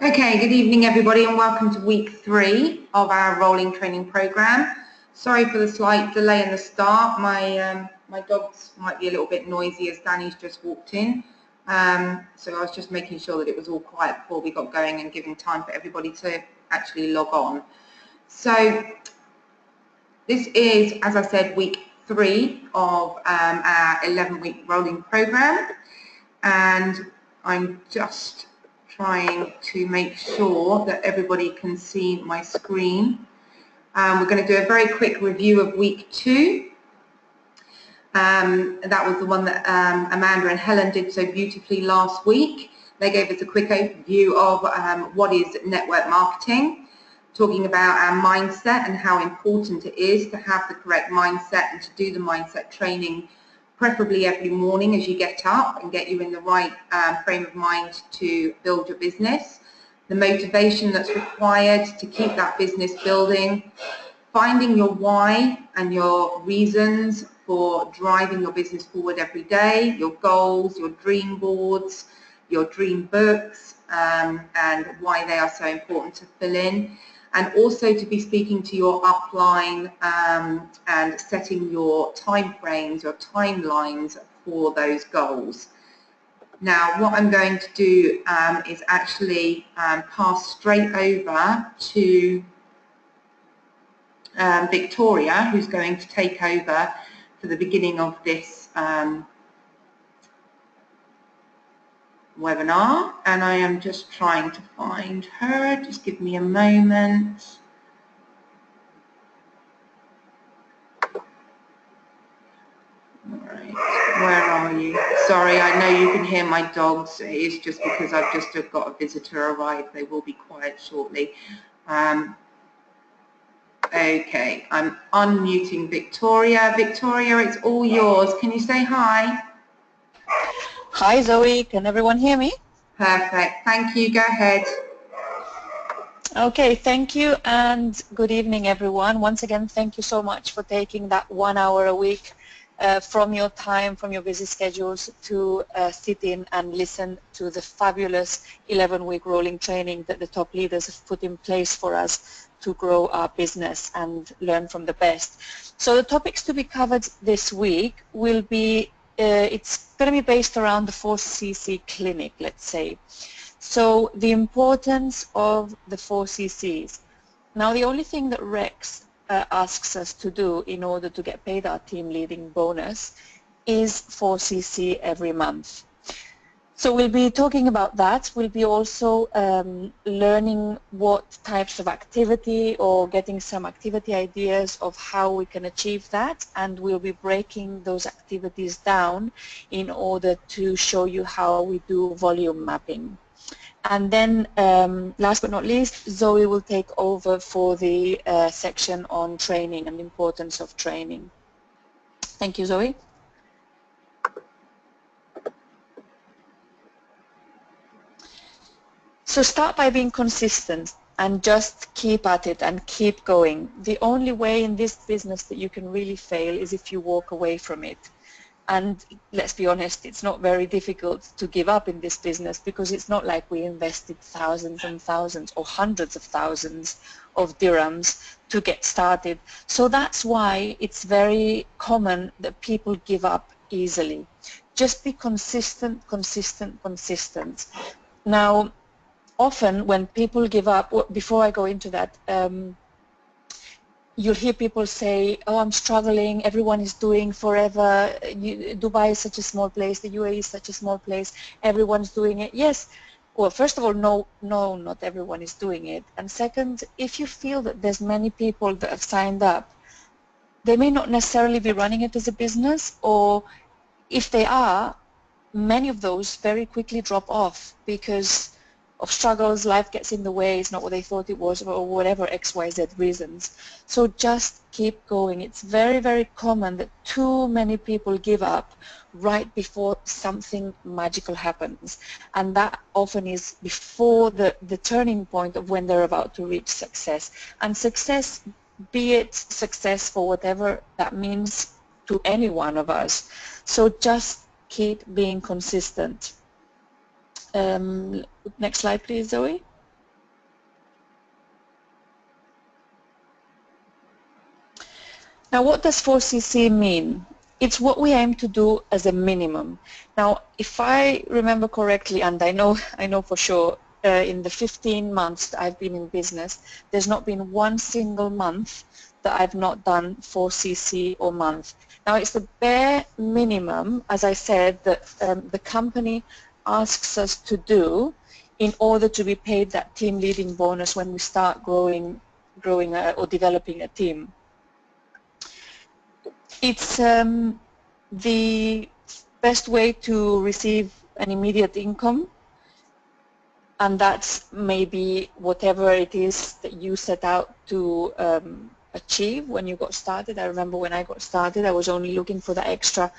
Okay, good evening everybody and welcome to week 3 of our rolling training program. Sorry for the slight delay in the start. My dogs might be a little bit noisy as Danny's just walked in. So I was just making sure that it was all quiet before we got going and giving time for everybody to actually log on. So this is, as I said, week 3 of our 11-week rolling program, and I'm just trying to make sure that everybody can see my screen. We're going to do a very quick review of week 2. That was the one that Amanda and Helen did so beautifully last week. They gave us a quick overview of what is network marketing, talking about our mindset and how important it is to have the correct mindset and to do the mindset training preferably every morning as you get up and get you in the right frame of mind to build your business, the motivation that's required to keep that business building, finding your why and your reasons for driving your business forward every day, your goals, your dream boards, your dream books, and why they are so important to fill in, and also to be speaking to your upline and setting your time frames, your timelines for those goals. Now, what I'm going to do is actually pass straight over to Victoria, who's going to take over for the beginning of this webinar, and I am just trying to find her. Just give me a moment. Right, where are you? Sorry, I know you can hear my dogs. It's just because I've just got a visitor arrive. They will be quiet shortly. Okay, I'm unmuting Victoria. Victoria, it's all yours. Can you say hi? Hi Zoe, can everyone hear me? Perfect, thank you, go ahead. Okay, thank you and good evening everyone. Once again, thank you so much for taking that 1 hour a week from your time, from your busy schedules to sit in and listen to the fabulous 11-week rolling training that the top leaders have put in place for us to grow our business and learn from the best. So the topics to be covered this week will be it's going to be based around the 4CC clinic, let's say. So the importance of the 4CCs. Now the only thing that Rex asks us to do in order to get paid our team leading bonus is 4CC every month. So we'll be talking about that. We'll be also learning what types of activity or getting some activity ideas of how we can achieve that, and we'll be breaking those activities down in order to show you how we do volume mapping. And then last but not least, Zoe will take over for the section on training and the importance of training. Thank you, Zoe. So start by being consistent and just keep at it and keep going. The only way in this business that you can really fail is if you walk away from it. And let's be honest, it's not very difficult to give up in this business because it's not like we invested thousands and thousands or hundreds of thousands of dirhams to get started. So that's why it's very common that people give up easily. Just be consistent, consistent, consistent. Now, often when people give up, before I go into that, you'll hear people say, oh, I'm struggling, everyone is doing forever, Dubai is such a small place, the UAE is such a small place, everyone's doing it. Yes, well, first of all, no, not everyone is doing it. And second, if you feel that there's many people that have signed up, they may not necessarily be running it as a business, or if they are, many of those very quickly drop off because of struggles, life gets in the way, it's not what they thought it was, or whatever XYZ reasons. So just keep going. It's very, very common that too many people give up right before something magical happens. And that often is before the turning point of when they're about to reach success. And success, be it success for whatever that means to any one of us. So just keep being consistent. Next slide, please, Zoe. Now, what does 4cc mean? It's what we aim to do as a minimum. Now, if I remember correctly, and I know for sure, in the 15 months that I've been in business, there's not been one single month that I've not done 4cc or month. Now, it's the bare minimum, as I said, that the company asks us to do in order to be paid that team leading bonus when we start growing or developing a team. It's the best way to receive an immediate income, and that's maybe whatever it is that you set out to achieve when you got started. I remember when I got started, I was only looking for the extra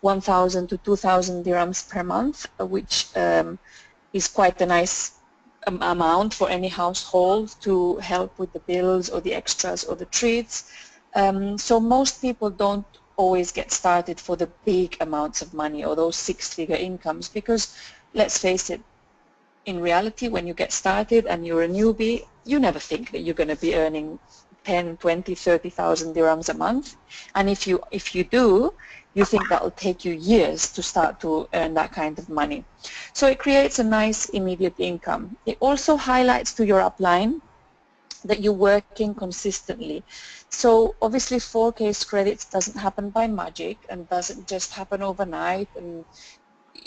1,000 to 2,000 dirhams per month, which is quite a nice amount for any household to help with the bills or the extras or the treats. So most people don't always get started for the big amounts of money or those six-figure incomes, because let's face it, in reality, when you get started and you're a newbie, you never think that you're going to be earning 10, 20, 30,000 dirhams a month. And if you do, you think that will take you years to start to earn that kind of money. So it creates a nice immediate income. It also highlights to your upline that you're working consistently. So obviously 4Ks credits doesn't happen by magic and doesn't just happen overnight, and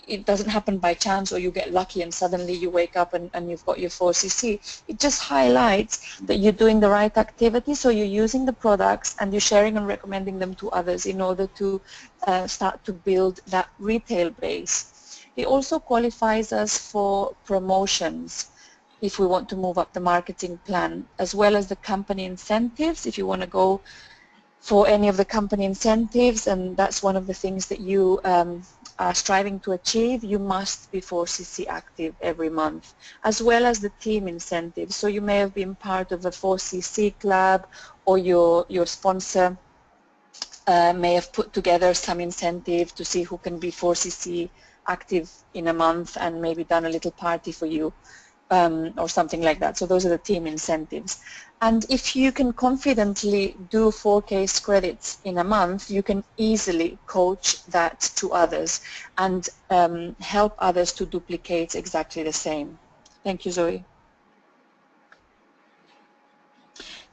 it doesn't happen by chance or you get lucky and suddenly you wake up and you've got your 4cc. It just highlights that you're doing the right activity, so you're using the products and you're sharing and recommending them to others in order to start to build that retail base. It also qualifies us for promotions if we want to move up the marketing plan, as well as the company incentives if you want to go for any of the company incentives, and that's one of the things that you are striving to achieve. You must be 4cc active every month, as well as the team incentives. So you may have been part of a 4cc club, or your sponsor may have put together some incentive to see who can be 4cc active in a month and maybe done a little party for you. Or something like that. So those are the team incentives. And if you can confidently do 4Ks credits in a month, you can easily coach that to others and help others to duplicate exactly the same. Thank you, Zoe.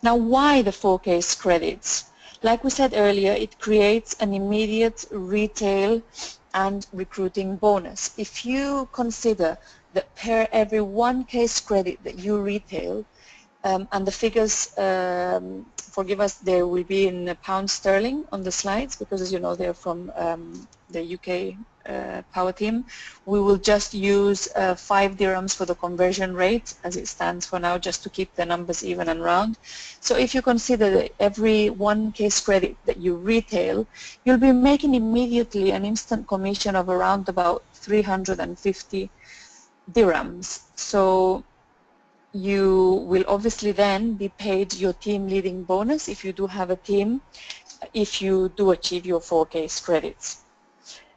Now, why the 4Ks credits? Like we said earlier, it creates an immediate retail and recruiting bonus. If you consider that per every 1Ks credit that you retail, and the figures, forgive us, there will be in pound sterling on the slides, because as you know they're from the UK power team. We will just use 5 dirhams for the conversion rate as it stands for now, just to keep the numbers even and round. So if you consider that every 1Ks credit that you retail, you'll be making immediately an instant commission of around about 350 dirhams. So you will obviously then be paid your team leading bonus if you do have a team, if you do achieve your 4Ks credits.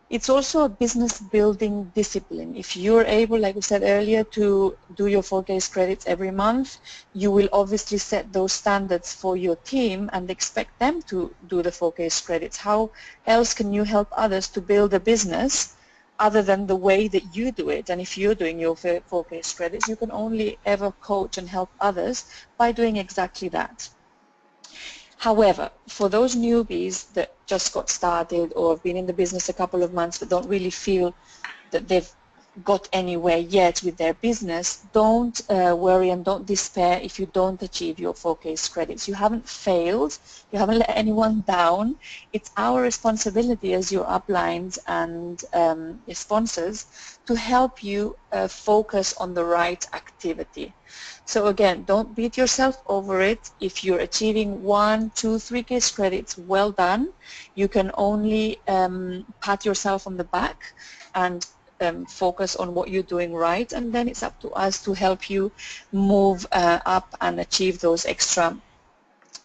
It's also a business building discipline. If you're able, like we said earlier, to do your 4Ks credits every month, you will obviously set those standards for your team and expect them to do the 4Ks credits. How else can you help others to build a business other than the way that you do it? And if you're doing your 4Ks credits, you can only ever coach and help others by doing exactly that. However, for those newbies that just got started or have been in the business a couple of months but don't really feel that they've got anywhere yet with their business, don't worry and don't despair if you don't achieve your 4Ks credits. You haven't failed, you haven't let anyone down. It's our responsibility as your uplines and your sponsors to help you focus on the right activity. So again, don't beat yourself over it. If you're achieving 1, 2, 3Ks credits, well done. You can only pat yourself on the back and focus on what you're doing right, and then it's up to us to help you move up and achieve those extra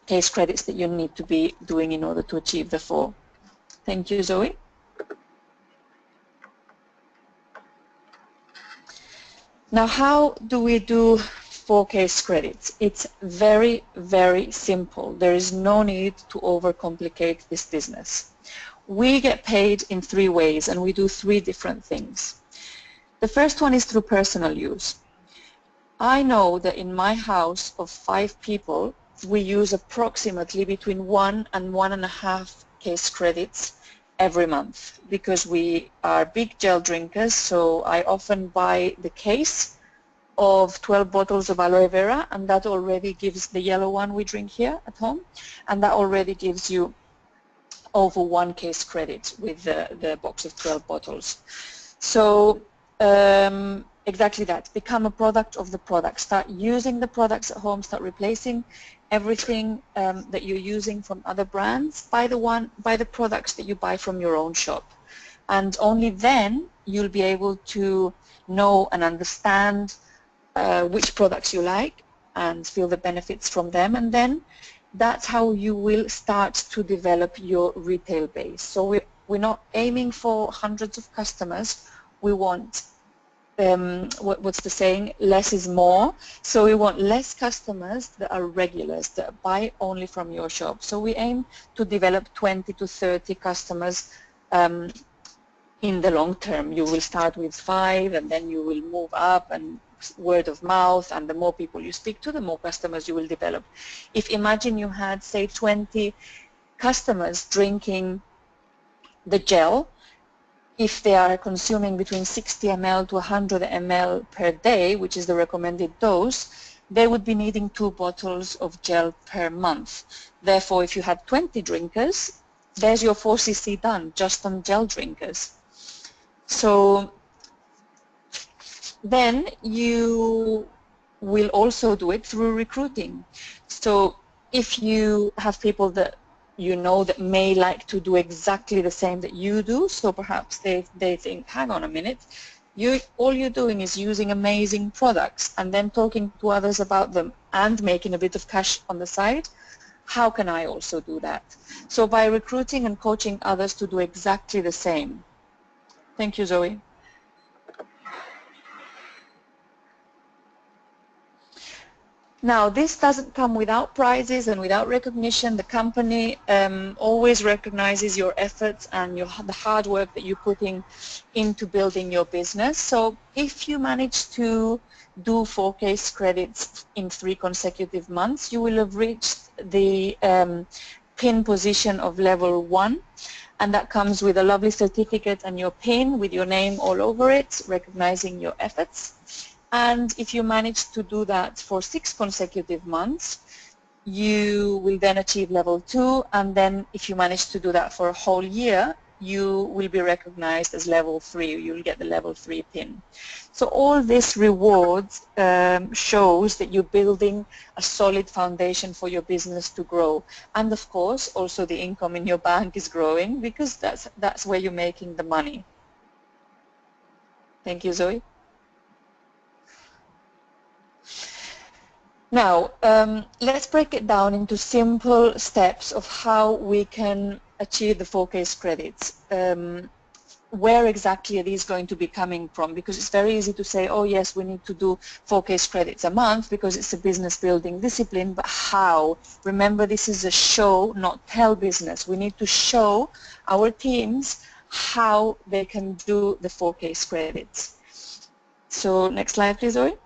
case credits that you need to be doing in order to achieve the 4. Thank you, Zoe. Now, how do we do 4Case credits. It's very, very simple. There is no need to overcomplicate this business. We get paid in 3 ways, and we do 3 different things. The first one is through personal use. I know that in my house of 5 people, we use approximately between 1 and 1.5 case credits every month, because we are big gel drinkers, so I often buy the case of 12 bottles of aloe vera, and that already gives the yellow one we drink here at home, and that already gives you over 1 case credit with the box of 12 bottles. So exactly that. Become a product of the product. Start using the products at home. Start replacing everything that you're using from other brands by the products that you buy from your own shop. And only then you'll be able to know and understand which products you like and feel the benefits from them, and then that's how you will start to develop your retail base. So we're not aiming for hundreds of customers. We want, what's the saying, less is more. So we want less customers that are regulars, that buy only from your shop. So we aim to develop 20 to 30 customers in the long term. You will start with 5, and then you will move up, and word of mouth, and the more people you speak to, the more customers you will develop. If imagine you had, say, 20 customers drinking the gel, if they are consuming between 60 ml to 100 ml per day, which is the recommended dose, they would be needing 2 bottles of gel per month. Therefore, if you had 20 drinkers, there's your 4 cc done just on gel drinkers. So then you will also do it through recruiting. So if you have people that you know that may like to do exactly the same that you do, so perhaps they think, hang on a minute, all you're doing is using amazing products and then talking to others about them and making a bit of cash on the side, how can I also do that? So by recruiting and coaching others to do exactly the same. Thank you, Zoe. Now, this doesn't come without prizes and without recognition. The company always recognizes your efforts and the hard work that you're putting into building your business. So if you manage to do 4 case credits in 3 consecutive months, you will have reached the PIN position of level 1, and that comes with a lovely certificate and your PIN with your name all over it, recognizing your efforts. And if you manage to do that for 6 consecutive months, you will then achieve level 2, and then if you manage to do that for a whole year, you will be recognized as level 3. You'll get the level 3 PIN. So all this rewards shows that you're building a solid foundation for your business to grow. And of course, also the income in your bank is growing, because that's where you're making the money. Thank you, Zoe. Now, let's break it down into simple steps of how we can achieve the 4 case credits. Where exactly are these going to be coming from? Because it's very easy to say, oh yes, we need to do 4 case credits a month because it's a business building discipline, but how? Remember, this is a show, not tell business. We need to show our teams how they can do the 4 case credits. So next slide, please, Zoe.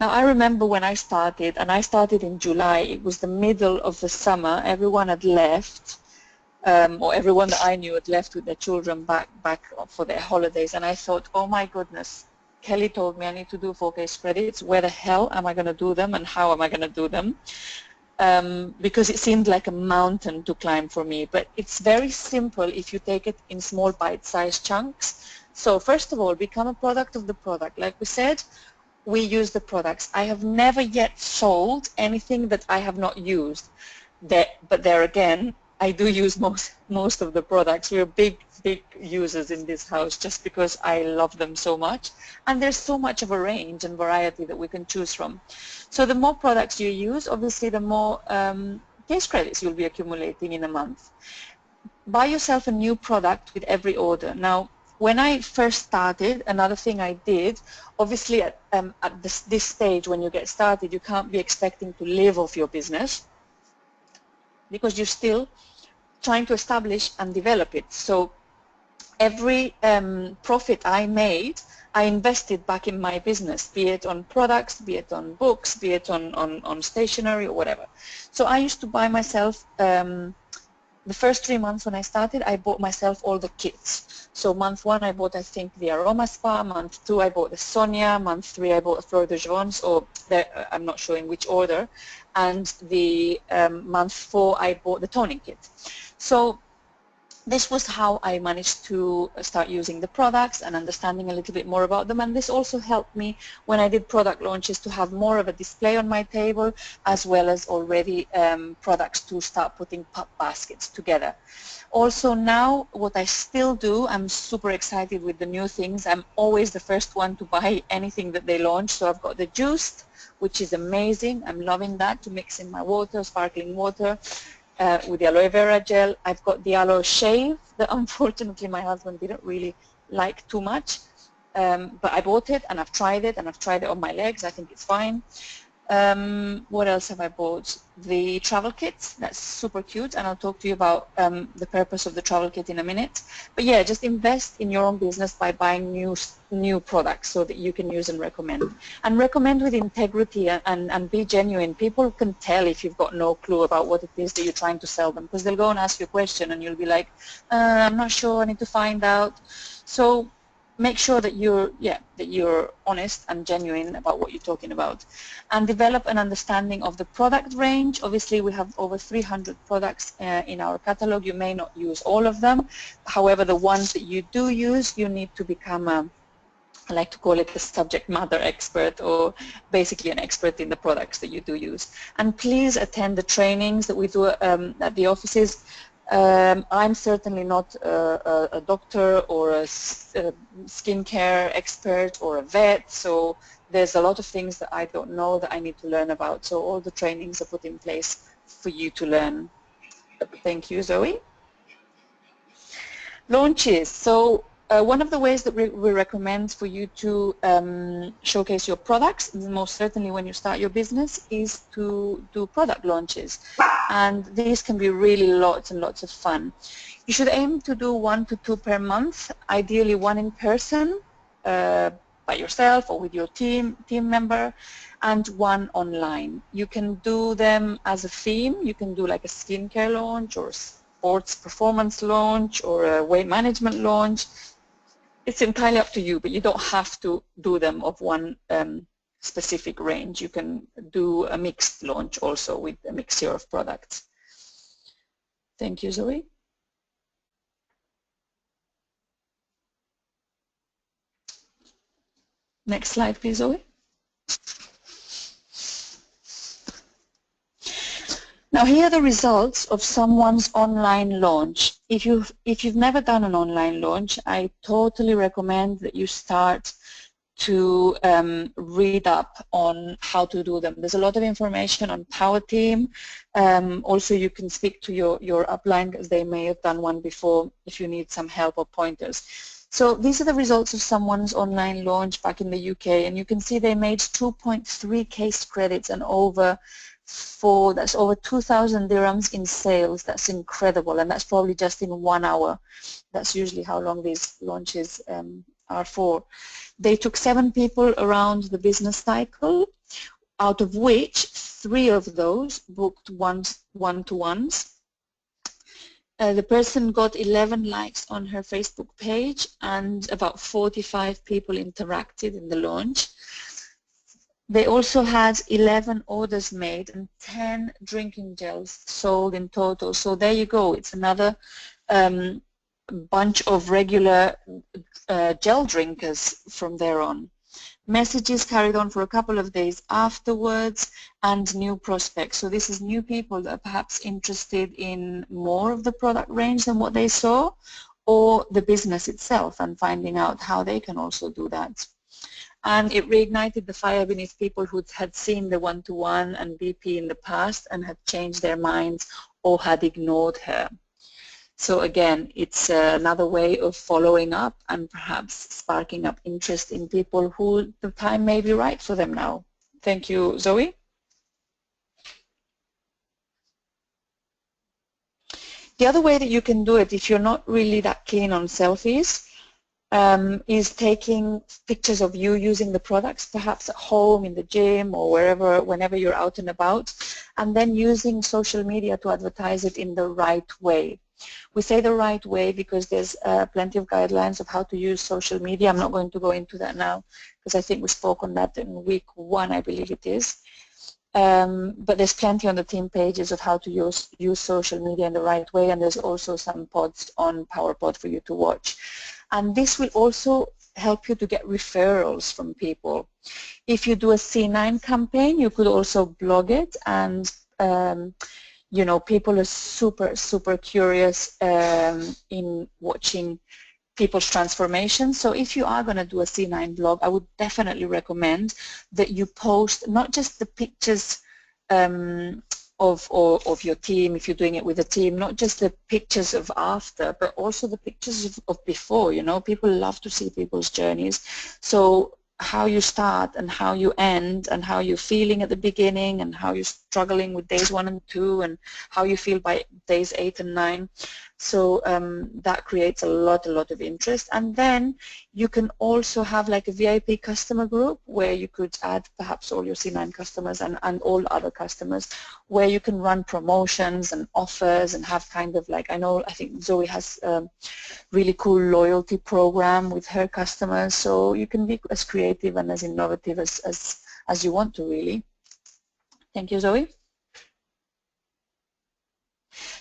Now, I remember when I started, and I started in July, it was the middle of the summer, everyone had left, or everyone that I knew had left with their children back for their holidays, and I thought, oh my goodness, Kelly told me I need to do 4 case credits, where the hell am I going to do them, and how am I going to do them? Because it seemed like a mountain to climb for me, but it's very simple if you take it in small bite-sized chunks. So first of all, become a product of the product. Like we said, we use the products. I have never yet sold anything that I have not used. But there again, I do use most of the products. We're big users in this house just because I love them so much. And there's so much of a range and variety that we can choose from. So the more products you use, obviously the more case credits you'll be accumulating in a month. Buy yourself a new product with every order. Now, When I first started, another thing I did, obviously at this stage when you get started, you can't be expecting to live off your business because you're still trying to establish and develop it. So every profit I made, I invested back in my business, be it on products, be it on books, be it on stationery or whatever. So I used to buy myself, the first 3 months when I started, I bought myself all the kits. So month 1 I bought, I think, the Aroma Spa, month 2 I bought the Sonia, month 3 I bought the Fleur de Jones, or I'm not sure in which order, and the month 4 I bought the toning kit. So this was how I managed to start using the products and understanding a little bit more about them, and this also helped me when I did product launches to have more of a display on my table, as well as already products to start putting pop baskets together. Also now, what I still do, I'm super excited with the new things. I'm always the first one to buy anything that they launch. So I've got the Juiced, which is amazing. I'm loving that, to mix in my water, sparkling water. With the aloe vera gel. I've got the aloe shave that unfortunately my husband didn't really like too much, but I bought it and I've tried it, and I've tried it on my legs. I think it's fine. What else have I bought? The travel kit, that's super cute, and I'll talk to you about the purpose of the travel kit in a minute. But yeah, just invest in your own business by buying new products so that you can use and recommend. And recommend with integrity and be genuine. People can tell if you've got no clue about what it is that you're trying to sell them, because they'll go and ask you a question and you'll be like, I'm not sure, I need to find out. So make sure that you're honest and genuine about what you're talking about, and develop an understanding of the product range. Obviously, we have over 300 products in our catalog. You may not use all of them. However, the ones that you do use, you need to become I like to call it a subject matter expert, or basically an expert in the products that you do use. And please attend the trainings that we do at the offices. I'm certainly not a doctor or a skincare expert or a vet, so there's a lot of things that I don't know that I need to learn about. So all the trainings are put in place for you to learn. Thank you, Zoe. Launches. So one of the ways that we recommend for you to showcase your products, most certainly when you start your business, is to do product launches. And these can be really lots and lots of fun. You should aim to do 1 to 2 per month, ideally 1 in person by yourself or with your team member, and 1 online. You can do them as a theme. You can do like a skincare launch or sports performance launch or a weight management launch. It's entirely up to you, but you don't have to do them of one specific range. You can do a mixed launch also with a mixture of products. Thank you, Zoe. Next slide, please, Zoe. Now here are the results of someone's online launch. If you've never done an online launch, I totally recommend that you start to read up on how to do them. There's a lot of information on Power Team. Also, you can speak to your upline, because they may have done one before if you need some help or pointers. So these are the results of someone's online launch back in the UK, and you can see they made 2.3 case credits and that's over 2,000 dirhams in sales. That's incredible, and that's probably just in 1 hour. That's usually how long these launches are for. They took 7 people around the business cycle, out of which 3 of those booked one-to-ones. The person got 11 likes on her Facebook page, and about 45 people interacted in the launch. They also had 11 orders made and 10 drinking gels sold in total. So there you go. It's another bunch of regular gel drinkers from there on. Messages carried on for a couple of days afterwards, and new prospects. So this is new people that are perhaps interested in more of the product range than what they saw, or the business itself, and finding out how they can also do that. And it reignited the fire beneath people who had seen the one-to-one and BP in the past and had changed their minds or had ignored her. So again, it's another way of following up and perhaps sparking up interest in people who the time may be right for them now. Thank you, Zoe. The other way that you can do it, if you're not really that keen on selfies, is taking pictures of you using the products, perhaps at home, in the gym, or wherever, whenever you're out and about, and then using social media to advertise it in the right way. We say the right way because there's plenty of guidelines of how to use social media. I'm not going to go into that now because I think we spoke on that in week 1, I believe it is. But there's plenty on the team pages of how to use social media in the right way, and there's also some pods on PowerPod for you to watch. And this will also help you to get referrals from people. If you do a C9 campaign, you could also blog it, and you know, people are super curious in watching people's transformation. So if you are going to do a C9 blog, I would definitely recommend that you post not just the pictures of your team, if you're doing it with a team, not just the pictures of after, but also the pictures of before. You know, people love to see people's journeys. So how you start and how you end and how you're feeling at the beginning and how you're struggling with days 1 and 2 and how you feel by days 8 and 9. So that creates a lot of interest. And then you can also have like a VIP customer group where you could add perhaps all your C9 customers and all other customers, where you can run promotions and offers and have kind of like, I think Zoe has a really cool loyalty program with her customers. So you can be as creative and as innovative as you want to, really. Thank you, Zoe.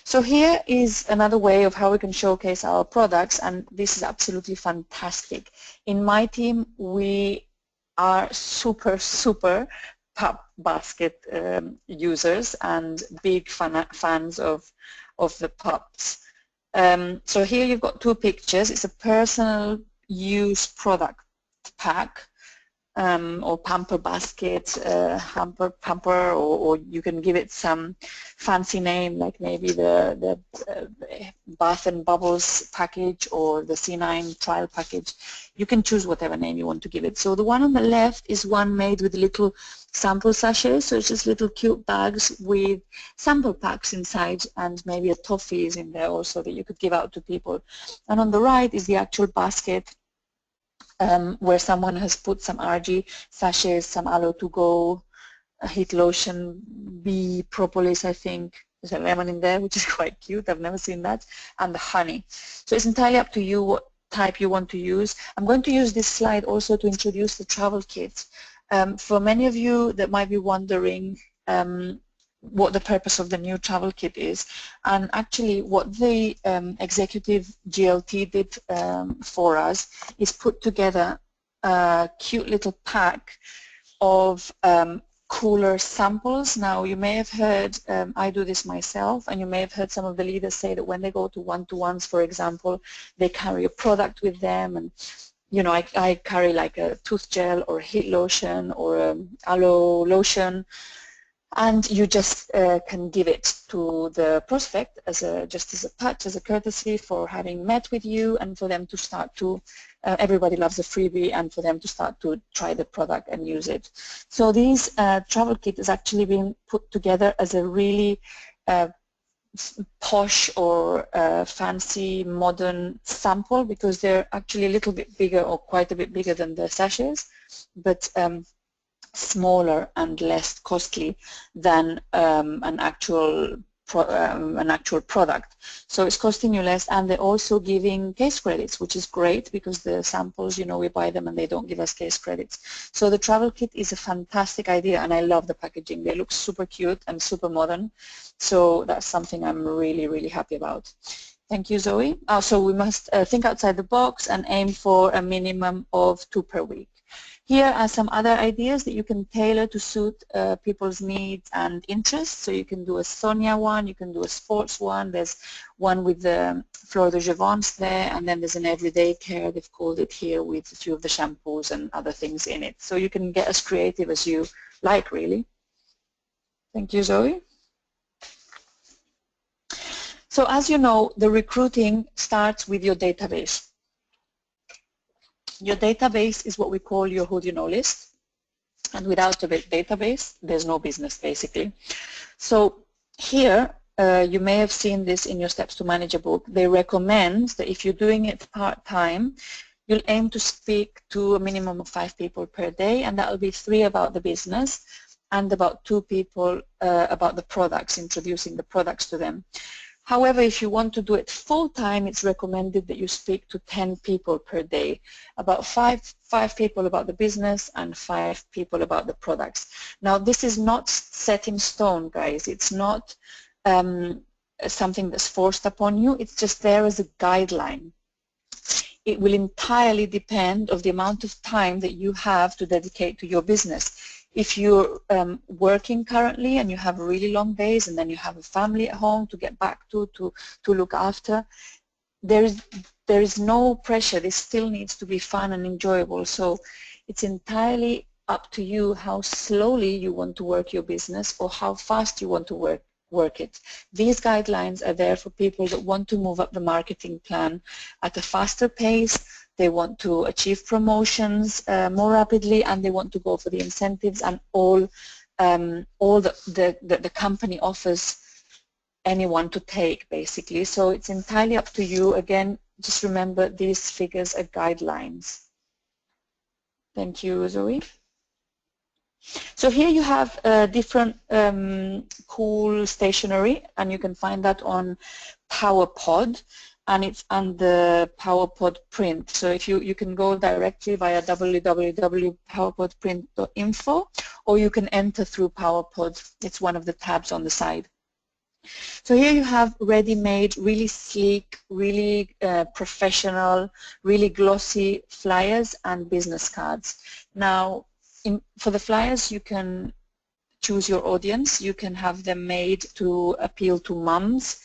So here is another way of how we can showcase our products, and this is absolutely fantastic. In my team, we are super Pup Basket users and big fans of the pups. So here you've got 2 pictures. It's a personal use product pack. Or pamper basket, pamper, or you can give it some fancy name like maybe the Bath and Bubbles package or the C9 trial package. You can choose whatever name you want to give it. So the one on the left is one made with little sample sachets, so it's just little cute bags with sample packs inside and maybe a toffee is in there also that you could give out to people. And on the right is the actual basket, where someone has put some RG sachets, some aloe to go, a heat lotion, bee propolis, I think. There's a lemon in there, which is quite cute. I've never seen that. And the honey. So it's entirely up to you what type you want to use. I'm going to use this slide also to introduce the travel kit. For many of you that might be wondering what the purpose of the new travel kit is, and actually what the executive GLT did for us is put together a cute little pack of cooler samples. Now you may have heard, I do this myself, and you may have heard some of the leaders say that when they go to one-to-ones, for example, they carry a product with them, and you know, I carry like a tooth gel or a heat lotion or aloe lotion, and you just can give it to the prospect as just as a touch, as a courtesy for having met with you, and for them to start to, everybody loves a freebie, and for them to start to try the product and use it. So these travel kit is actually being put together as a really posh or fancy modern sample, because they're actually a little bit bigger or quite a bit bigger than the sachets, but smaller and less costly than an actual product. So it's costing you less, and they're also giving case credits, which is great because the samples, you know, we buy them and they don't give us case credits. So the travel kit is a fantastic idea, and I love the packaging. They look super cute and super modern. So that's something I'm really happy about. Thank you, Zoe. So we must think outside the box and aim for a minimum of 2 per week. Here are some other ideas that you can tailor to suit people's needs and interests. So you can do a Sonia one, you can do a sports one, there's one with the Fleur de Jouvence there, and then there's an everyday care, they've called it here, with a few of the shampoos and other things in it. So you can get as creative as you like, really. Thank you, Zoe. So as you know, the recruiting starts with your database. Your database is what we call your who do you know list. And without a database, there's no business, basically. So here, you may have seen this in your Steps to Manager book. They recommend that if you're doing it part-time, you'll aim to speak to a minimum of 5 people per day, and that will be 3 about the business and about 2 people about the products, introducing the products to them. However, if you want to do it full-time, it's recommended that you speak to 10 people per day, about 5 people about the business and 5 people about the products. Now, this is not set in stone, guys. It's not something that's forced upon you. It's just there as a guideline. It will entirely depend on the amount of time that you have to dedicate to your business. If you're working currently and you have really long days and then you have a family at home to get back to look after, there is no pressure. This still needs to be fun and enjoyable. So it's entirely up to you how slowly you want to work your business or how fast you want to work it. These guidelines are there for people that want to move up the marketing plan at a faster pace. They want to achieve promotions more rapidly, and they want to go for the incentives and all the company offers anyone to take, basically. So it's entirely up to you. Again, just remember these figures are guidelines. Thank you, Zoe. So here you have different cool stationery, and you can find that on PowerPod, and it's under PowerPod Print. So if you can go directly via www.powerpodprint.info, or you can enter through PowerPod. It's one of the tabs on the side. So here you have ready-made, really sleek, really professional, really glossy flyers and business cards. Now, for the flyers, you can choose your audience. You can have them made to appeal to mums,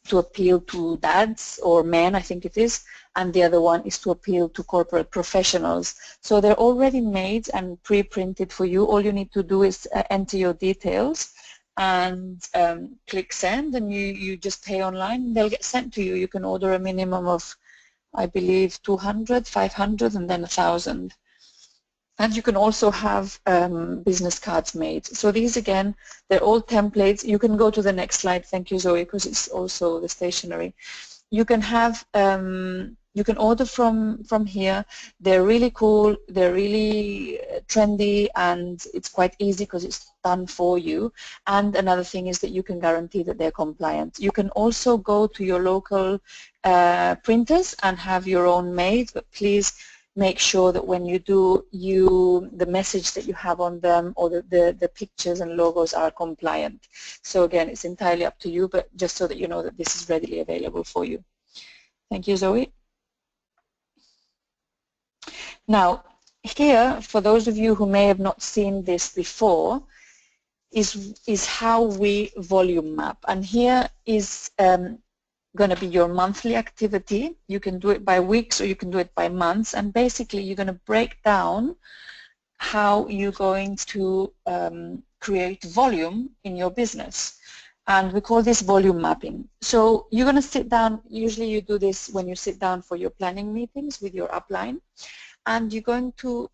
to appeal to dads or men, I think it is, and the other one is to appeal to corporate professionals. So they're already made and pre-printed for you. All you need to do is enter your details and click send, and you just pay online. They'll get sent to you. You can order a minimum of, I believe, 200, 500, and then 1,000. And you can also have business cards made. So these, again, they're all templates. You can go to the next slide. Thank you, Zoe, because it's also the stationery. You can have, you can order from here. They're really cool. They're really trendy, and it's quite easy because it's done for you. And another thing is that you can guarantee that they're compliant. You can also go to your local printers and have your own made, but please make sure that when you do, the message that you have on them or the pictures and logos are compliant. So again, it's entirely up to you, but just so that you know that this is readily available for you. Thank you, Zoe. Now, here, for those of you who may have not seen this before, is how we volume map. And here is going to be your monthly activity. You can do it by weeks or you can do it by months, and basically you're going to break down how you're going to create volume in your business, and we call this volume mapping. So you're going to sit down. Usually you do this when you sit down for your planning meetings with your upline, and you're going to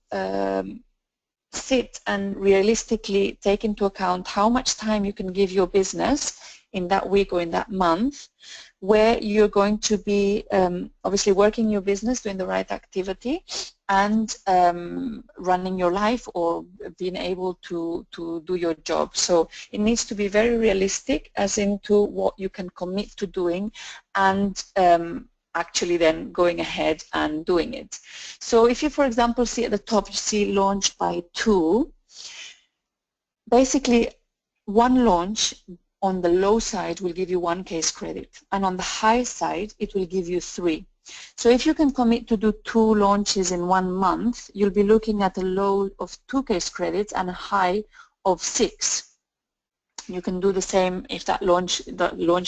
sit and realistically take into account how much time you can give your business in that week or in that month, where you're going to be obviously working your business, doing the right activity, and running your life or being able to do your job. So it needs to be very realistic as into what you can commit to doing, and actually then going ahead and doing it. So if you, for example, see at the top, you see launch by 2, basically one launch on the low side will give you 1 case credit, and on the high side it will give you 3. So if you can commit to do 2 launches in 1 month, you'll be looking at a low of 2 case credits and a high of 6. You can do the same if that launch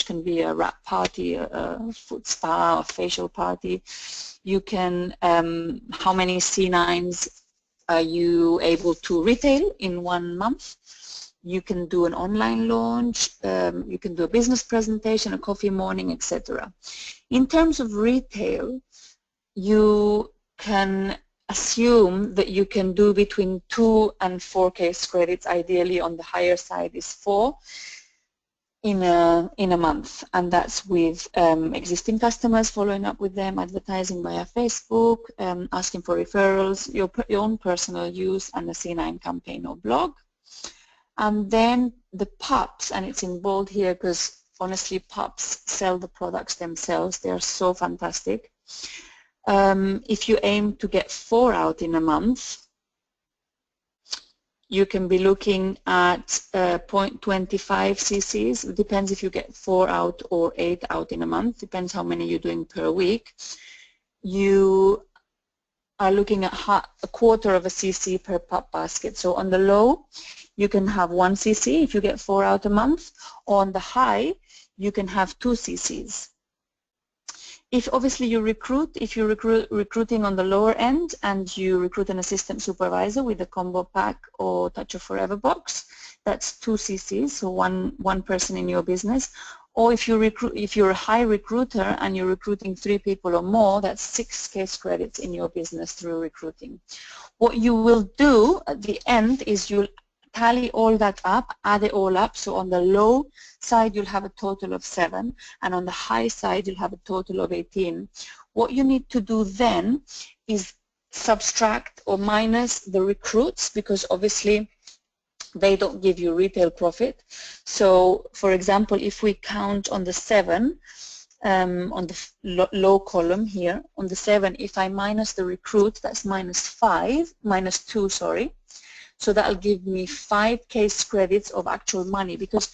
can be a wrap party, a foot spa, a facial party. You can, how many C9s are you able to retail in 1 month? you can do an online launch, you can do a business presentation, a coffee morning, etc. In terms of retail, you can assume that you can do between 2 and 4 case credits. Ideally, on the higher side is 4 in a month, and that's with existing customers, following up with them, advertising via Facebook, asking for referrals, your own personal use, and a C9 campaign or blog. And then the pups, and it's in bold here because honestly pups sell the products themselves. They are so fantastic. If you aim to get 4 out in a month, you can be looking at 0.25 cc's. It depends if you get 4 out or 8 out in a month. Depends how many you're doing per week. You are looking at a quarter of a cc per pup basket. So on the low, you can have 1 cc if you get 4 out a month. On the high, you can have 2 cc's. If obviously you recruit, if you're recruiting on the lower end and you recruit an assistant supervisor with a combo pack or Touch of Forever box, that's 2 cc's, so one person in your business. Or if you're a high recruiter and you're recruiting 3 people or more, that's 6 case credits in your business through recruiting. What you will do at the end is you'll tally all that up, add it all up. So on the low side, you'll have a total of 7, and on the high side, you'll have a total of 18. What you need to do then is subtract or minus the recruits, because obviously they don't give you retail profit. So, for example, if we count on the 7, on the low column here, on the 7, if I minus the recruit, that's minus 2, sorry. So that'll give me 5 case credits of actual money, because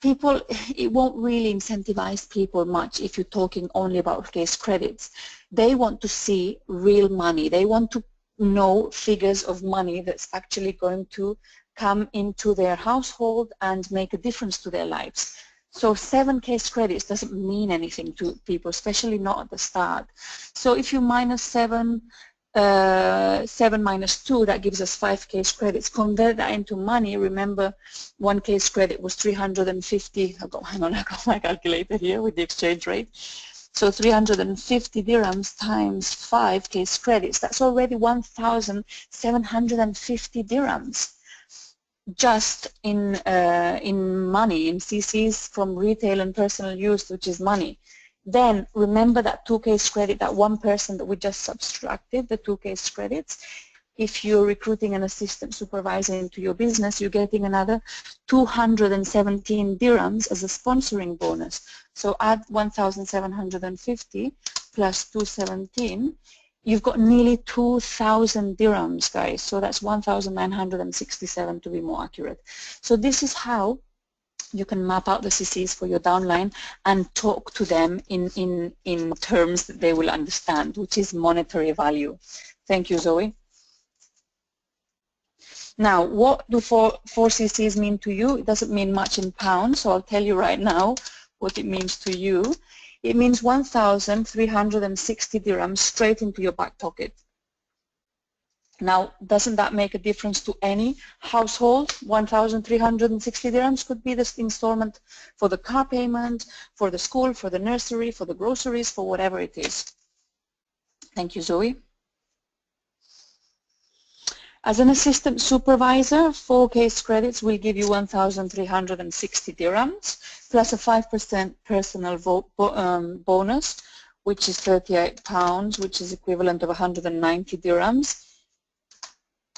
people, it won't really incentivize people much if you're talking only about case credits. They want to see real money. They want to know figures of money that's actually going to come into their household and make a difference to their lives. So 7 case credits doesn't mean anything to people, especially not at the start. So if you minus 7 minus 2, that gives us 5 case credits. Convert that into money. Remember, 1 case credit was 350. Hang on, I got my calculator here with the exchange rate. So 350 dirhams times 5 case credits. That's already 1,750 dirhams. Just in money, in CCs from retail and personal use, which is money. Then remember that 2 case credit, that one person that we just subtracted, the 2 case credits. If you're recruiting an assistant supervisor into your business, you're getting another 217 dirhams as a sponsoring bonus. So add 1,750 plus 217, you've got nearly 2,000 dirhams, guys. So that's 1,967 to be more accurate. So this is how you can map out the CCs for your downline and talk to them in terms that they will understand, which is monetary value. Thank you, Zoe. Now, what do 4 CCs mean to you? It doesn't mean much in pounds, so I'll tell you right now what it means to you. It means 1,360 dirhams straight into your back pocket. Now, doesn't that make a difference to any household? 1,360 dirhams could be the installment for the car payment, for the school, for the nursery, for the groceries, for whatever it is. Thank you, Zoe. As an assistant supervisor, 4 case credits will give you 1,360 dirhams, plus a 5% personal bonus, which is 38 pounds, which is equivalent of 190 dirhams.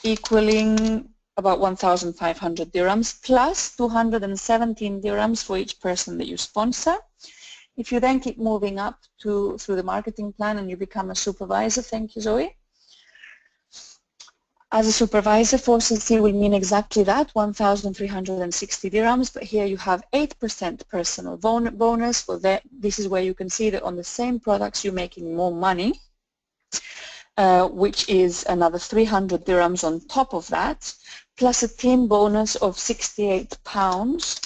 Equaling about 1,500 dirhams, plus 217 dirhams for each person that you sponsor. If you then keep moving up through the marketing plan and you become a supervisor, thank you, Zoe. As a supervisor, 4 CC will mean exactly that, 1,360 dirhams, but here you have 8% personal bonus. For that, this is where you can see that on the same products you're making more money. Which is another 300 dirhams on top of that, plus a team bonus of 68 pounds,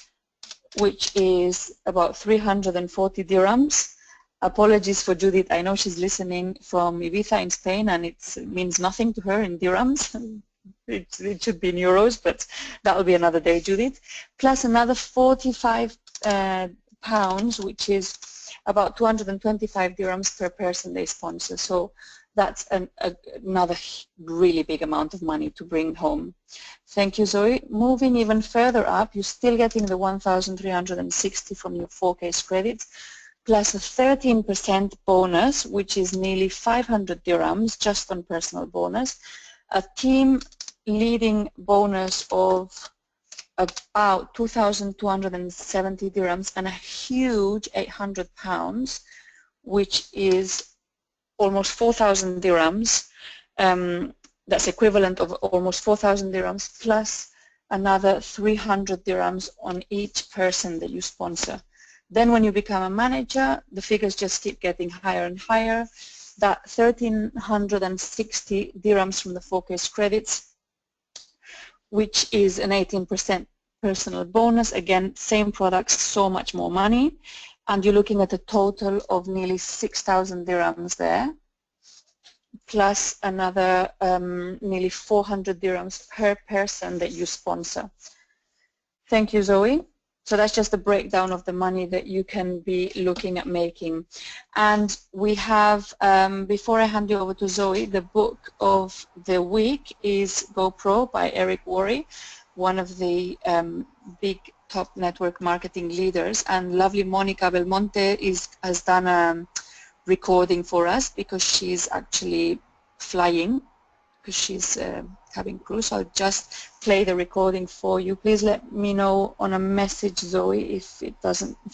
which is about 340 dirhams. Apologies for Judith, I know she's listening from Ibiza in Spain and it means nothing to her in dirhams. it should be in euros, but that will be another day, Judith. Plus another 45 pounds, which is about 225 dirhams per person they sponsor. So that's another really big amount of money to bring home. Thank you, Zoe. Moving even further up, you're still getting the 1,360 from your 4Ks credits, plus a 13% bonus, which is nearly 500 dirhams just on personal bonus, a team leading bonus of about 2,270 dirhams, and a huge 800 pounds, which is almost 4,000 dirhams. That's equivalent of almost 4,000 dirhams, plus another 300 dirhams on each person that you sponsor. Then when you become a manager, the figures just keep getting higher and higher. That 1,360 dirhams from the 4Ks credits, which is an 18% personal bonus. Again, same products, so much more money. And you're looking at a total of nearly 6,000 dirhams there, plus another nearly 400 dirhams per person that you sponsor. Thank you, Zoe. So that's just the breakdown of the money that you can be looking at making. And we have, before I hand you over to Zoe, the book of the week is GoPro by Eric Worre, one of the big top network marketing leaders. And lovely Monica Belmonte has done a recording for us because she's actually flying, because she's cabin crew. So I'll just play the recording for you. Please let me know on a message, Zoe, if you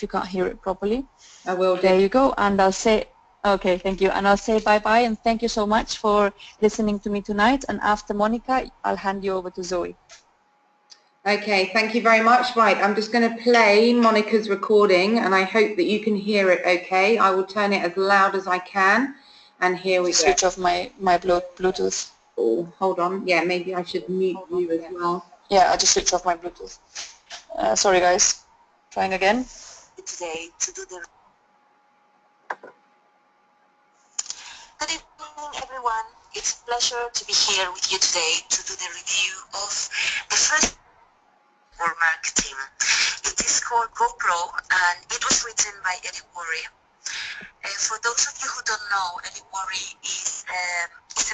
can't hear it properly. I will do. There you go. And I'll say, okay, thank you. And I'll say bye-bye, and thank you so much for listening to me tonight. And after Monica, I'll hand you over to Zoe. Okay, thank you very much. Right, I'm just going to play Monica's recording, and I hope that you can hear it okay. I will turn it as loud as I can, and here we go. Switch off my Bluetooth. Oh, hold on. Yeah, maybe I should mute you as well. Yeah, I just switched off my Bluetooth. Sorry, guys. Trying again. Today to do the... Good evening, everyone. It's a pleasure to be here with you today to do the review of the first network marketing. It is called GoPro, and it was written by Eric Worre. For those of you who don't know, Eric Worre is a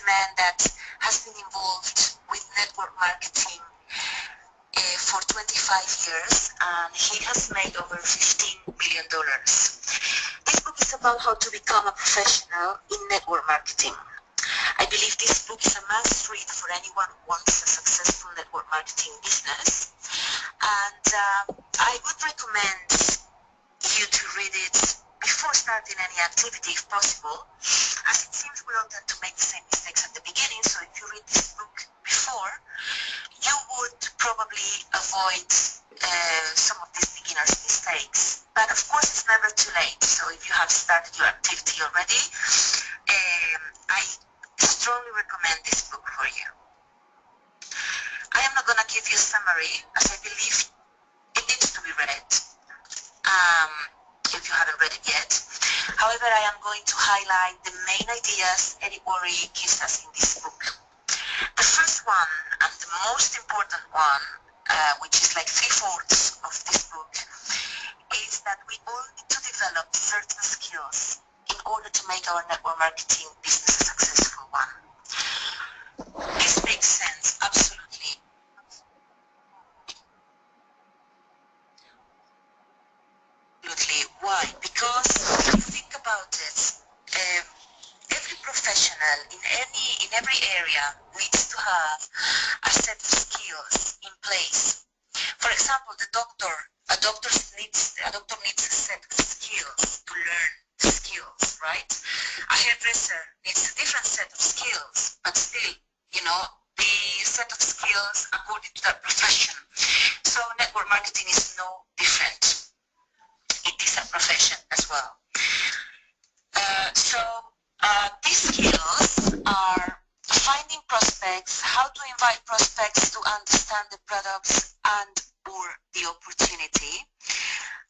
man that has been involved with network marketing for 25 years, and he has made over $15 million. This book is about how to become a professional in network marketing. I believe this book is a must read for anyone who wants a successful network marketing business, and I would recommend you to read it before starting any activity if possible, as it seems we all tend to make the same mistakes at the beginning. So if you read this book before, you would probably avoid some of these beginner's mistakes. But of course it's never too late, so if you have started your activity already, I strongly recommend this book for you. I am not going to give you a summary, as I believe it needs to be read if you haven't read it yet. However, I am going to highlight the main ideas Eric Worre gives us in this book. The first one, and the most important one, which is like 3/4 of this book, is that we all need to develop certain skills in order to make our network marketing business a successful one. This makes sense, absolutely. Why? Because if you think about it, every professional in every area needs to have a set of skills in place. For example, a doctor needs a set of skills to learn the skills, right? A hairdresser needs a different set of skills, but still, the set of skills according to that profession. So network marketing is no different. It is a profession as well. These skills are finding prospects, how to invite prospects to understand the products and or the opportunity,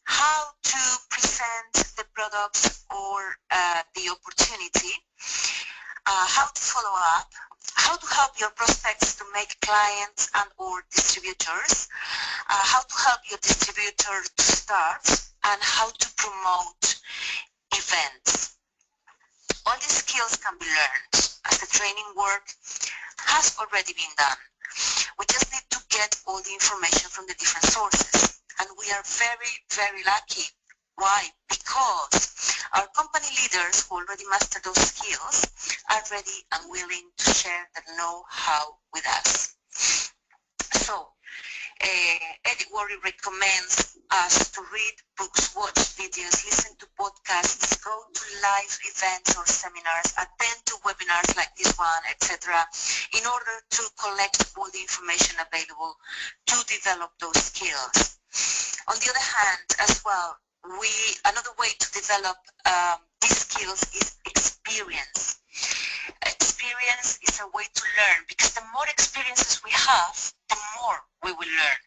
how to present the products or the opportunity, how to follow up, how to help your prospects to make clients and or distributors, how to help your distributor to start, and how to promote events. All these skills can be learned as the training work has already been done. We just need to get all the information from the different sources. And we are very, very lucky. Why? Because our company leaders who already mastered those skills are ready and willing to share their know-how with us. So, Edit Worry recommends us to read books, watch videos, listen to podcasts, go to live events or seminars, attend to webinars like this one, etc., in order to collect all the information available to develop those skills. On the other hand, as well, another way to develop these skills is experience. Experience is a way to learn, because the more experiences we have, the more we will learn.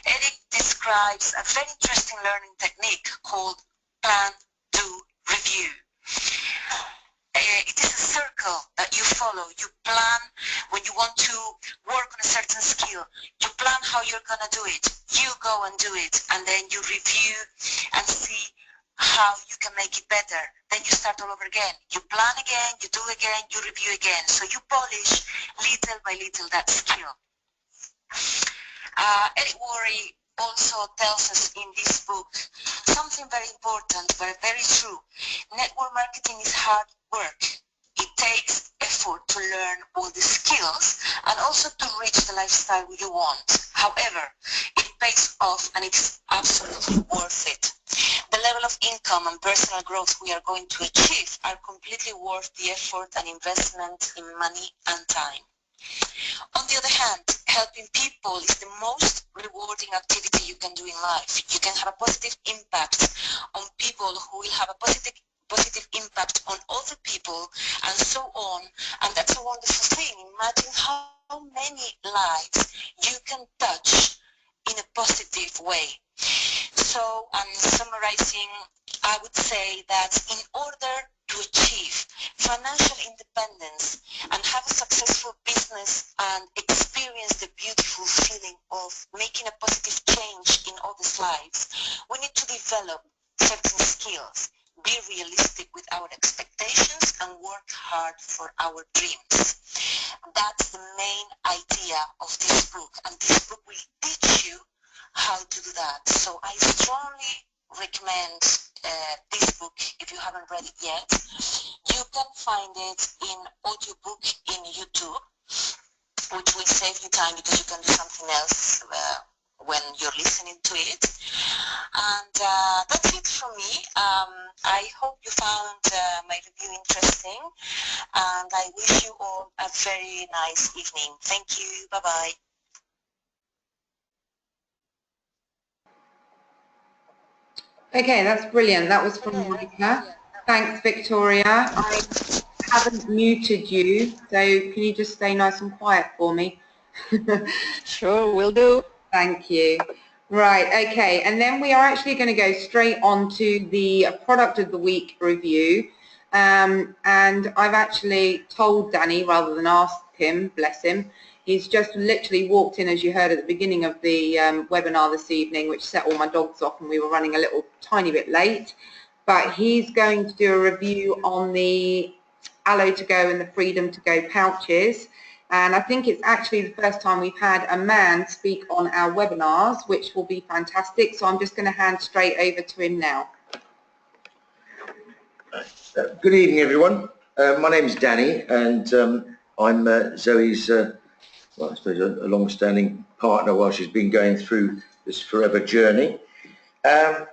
Eric describes a very interesting learning technique called plan, do, review. It is a circle that you follow. You plan when you want to work on a certain skill. You plan how you're going to do it. You go and do it, and then you review and see how you can make it better. Then you start all over again. You plan again, you do again, you review again. So you polish little by little that skill. Eric Worre also tells us in this book something very important, but very true. Network marketing is hard work. It takes effort to learn all the skills and also to reach the lifestyle you want. However, it pays off and it's absolutely worth it. The level of income and personal growth we are going to achieve are completely worth the effort and investment in money and time. On the other hand, helping people is the most rewarding activity you can do in life. You can have a positive impact on people who will have a positive impact on other people, and so on. And that's a wonderful thing. Imagine how many lives you can touch in a positive way. So, summarizing, I would say that in order to achieve financial independence and have a successful business and experience the beautiful feeling of making a positive change in others' lives, we need to develop certain skills, be realistic with our expectations, and work hard for our dreams. That's the main idea of this book, and this book will teach you how to do that. So I strongly recommend this book if you haven't read it yet. You can find it in audiobook in YouTube, which will save you time because you can do something else when you're listening to it. And that's it from me. I hope you found my review interesting, and I wish you all a very nice evening. Thank you. Bye-bye. Okay, that's brilliant. That was from Monica. Thanks, Victoria. I haven't muted you, so can you just stay nice and quiet for me? Sure, will do. Thank you. Right, okay, and then we are actually going to go straight on to the product of the week review. And I've actually told Danny rather than asked him, bless him. He's just literally walked in, as you heard at the beginning of the webinar this evening, which set all my dogs off and we were running a little tiny bit late. But he's going to do a review on the Aloe to Go and the Freedom to Go pouches. And I think it's actually the first time we've had a man speak on our webinars, which will be fantastic. So I'm just going to hand straight over to him now. Good evening, everyone. My name is Danny, and I'm Zoe's, well, I suppose a long-standing partner while she's been going through this forever journey. I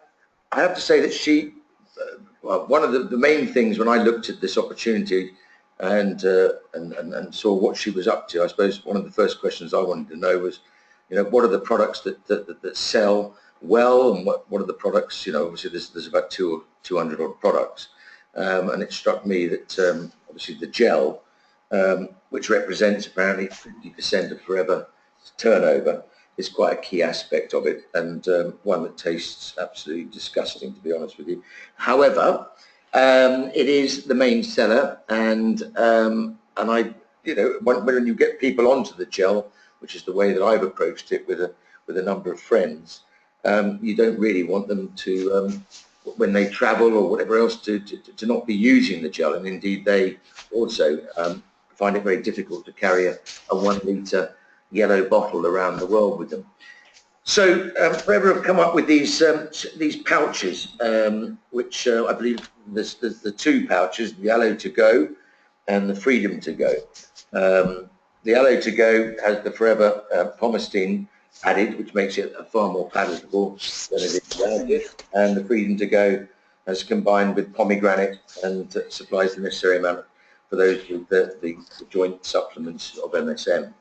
have to say that she, well, one of the main things when I looked at this opportunity and saw what she was up to, I suppose one of the first questions I wanted to know was, you know, what are the products that sell well, and what are the products, you know, obviously there's about 200 odd products. And it struck me that obviously the gel, which represents apparently 50% of Forever turnover, is quite a key aspect of it, and one that tastes absolutely disgusting, to be honest with you. However, It is the main seller, and I, when you get people onto the gel, which is the way that I've approached it with a number of friends, you don't really want them to, when they travel or whatever else, to not be using the gel, and indeed they also find it very difficult to carry a 1 litre yellow bottle around the world with them. So Forever have come up with these pouches, which I believe there's the 2 pouches, the Yellow to Go and the Freedom to Go. The Yellow to Go has the Forever Pomestine added, which makes it far more palatable than it is without it, and the Freedom to Go has combined with pomegranate and supplies the necessary amount for those with the joint supplements of MSM.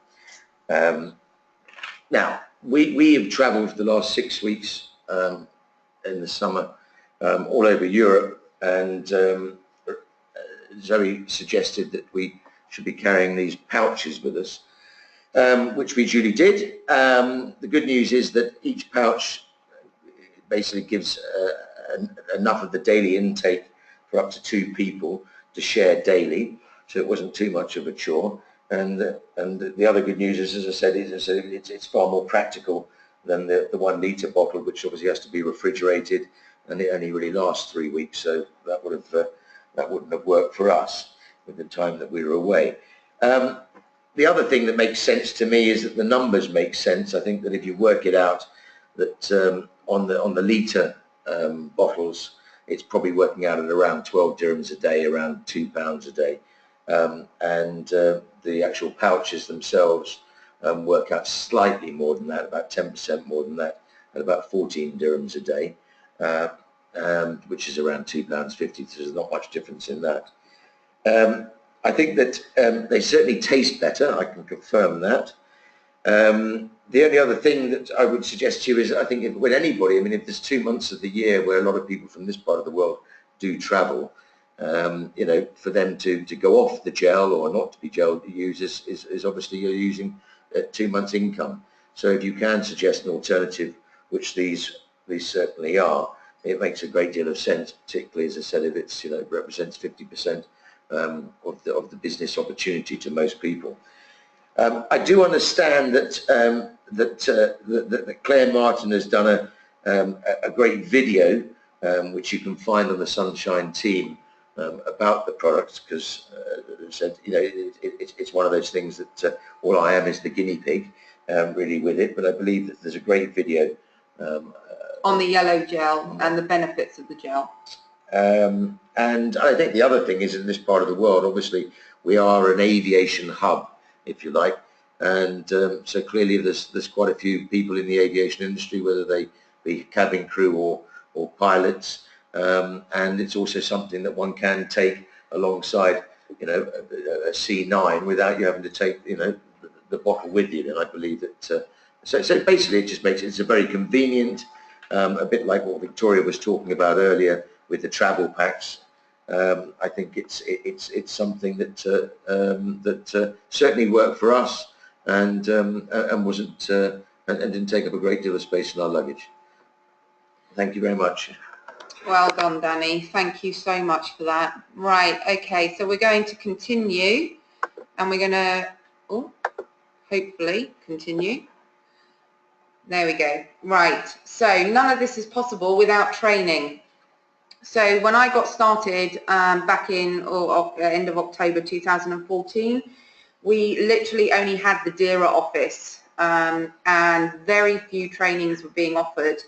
Now, we have travelled for the last 6 weeks in the summer all over Europe, and Zoe suggested that we should be carrying these pouches with us, which we duly did. The good news is that each pouch basically gives enough of the daily intake for up to 2 people to share daily, so it wasn't too much of a chore. And the other good news is, as I said, it's far more practical than the 1 litre bottle, which obviously has to be refrigerated, and it only really lasts 3 weeks. So that wouldn't have worked for us with the time that we were away. The other thing that makes sense to me is that the numbers make sense. I think that if you work it out, that on the litre bottles, it's probably working out at around 12 dirhams a day, around £2 a day. And the actual pouches themselves work out slightly more than that, about 10% more than that, at about 14 dirhams a day, which is around £2.50, so there's not much difference in that. I think that they certainly taste better, I can confirm that. The only other thing that I would suggest to you is, I think with anybody, I mean, if there's 2 months of the year where a lot of people from this part of the world do travel, for them to go off the gel or not to be gel used is obviously you're using 2 months' income. So if you can suggest an alternative, which these certainly are, it makes a great deal of sense, particularly, as I said, if it's, represents 50% of the business opportunity to most people. I do understand that Claire Martin has done a great video, which you can find on the Sunshine team, about the products, because said, it's one of those things that all I am is the guinea pig, really, with it. But I believe that there's a great video on the yellow gel and the benefits of the gel. And I think the other thing is, in this part of the world, obviously we are an aviation hub, if you like, and so clearly there's quite a few people in the aviation industry, whether they be cabin crew or pilots, and it's also something that one can take alongside, a C9 without you having to take, the bottle with you. And I believe that so basically it just makes it's a very convenient, a bit like what Victoria was talking about earlier with the travel packs. I think it's something that certainly worked for us, and wasn't and didn't take up a great deal of space in our luggage. Thank you very much. Well done, Danny. Thank you so much for that. Right, okay, so we're going to continue, and we're going to hopefully continue. There we go. Right, so none of this is possible without training. So when I got started back in end of October 2014, we literally only had the DERA office, and very few trainings were being offered.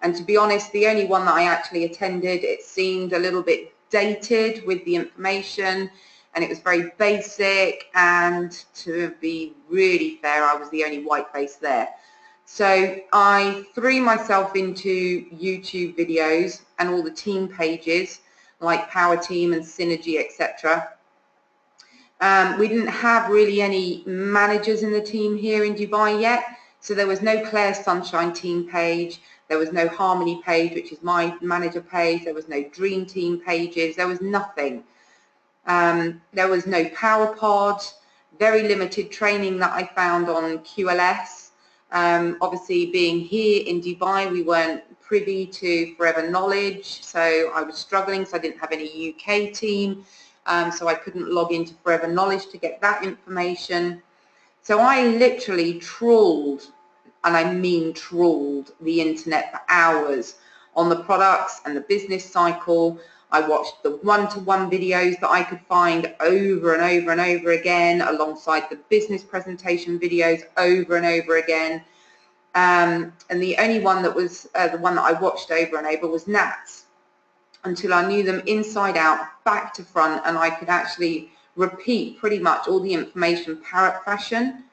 And to be honest, the only one that I actually attended, it seemed a little bit dated with the information, and it was very basic, and to be really fair, I was the only white face there. So I threw myself into YouTube videos and all the team pages like Power Team and Synergy, etc. We didn't have really any managers in the team here in Dubai yet, so there was no Claire Sunshine team page, there was no Harmony page, which is my manager page, there was no Dream Team pages, there was nothing. There was no PowerPod, very limited training that I found on QLS. Obviously being here in Dubai, we weren't privy to Forever Knowledge, so I was struggling because I didn't have any UK team, so I couldn't log into Forever Knowledge to get that information. So I literally trawled, and I mean trawled, the internet for hours on the products and the business cycle. I watched the one-to-one videos that I could find over and over and over again, alongside the business presentation videos over and over again. And the only one that was the one that I watched over and over was Nats, until I knew them inside out, back to front, and I could actually repeat pretty much all the information parrot fashion.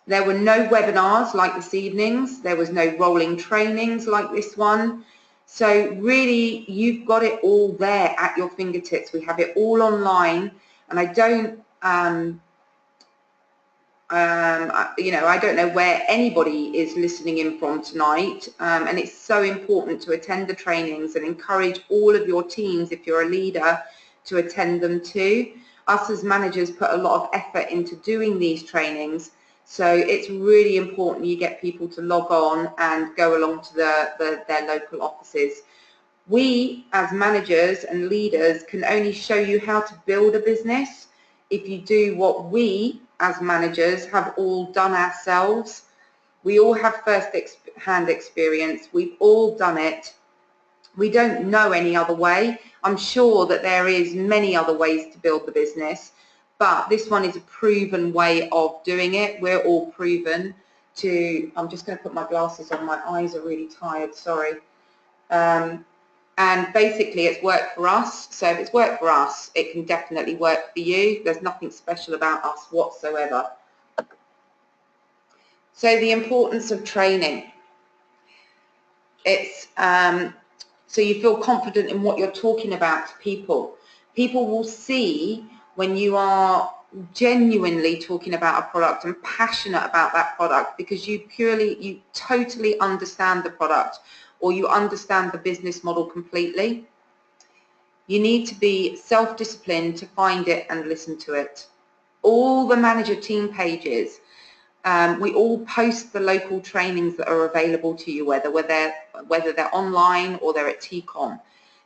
There were no webinars like this evening's. There was no rolling trainings like this one. So really, you've got it all there at your fingertips. We have it all online, and I don't, you know, I don't know where anybody is listening in from tonight, and it's so important to attend the trainings and encourage all of your teams, if you're a leader, to attend them too. Us as managers put a lot of effort into doing these trainings, so it's really important you get people to log on and go along to their local offices. We as managers and leaders can only show you how to build a business if you do what we as managers have all done ourselves. We all have first-hand experience. We've all done it. We don't know any other way. I'm sure that there is many other ways to build the business, but this one is a proven way of doing it. We're all proven to, I'm just going to put my glasses on, my eyes are really tired, sorry. And basically it's worked for us, so if it's worked for us, it can definitely work for you. There's nothing special about us whatsoever. So the importance of training. It's so you feel confident in what you're talking about to people. People will see when you are genuinely talking about a product and passionate about that product, because you totally understand the product, or you understand the business model completely. You need to be self-disciplined to find it and listen to it. All the manager team pages, we all post the local trainings that are available to you, whether they're online or they're at TCOM.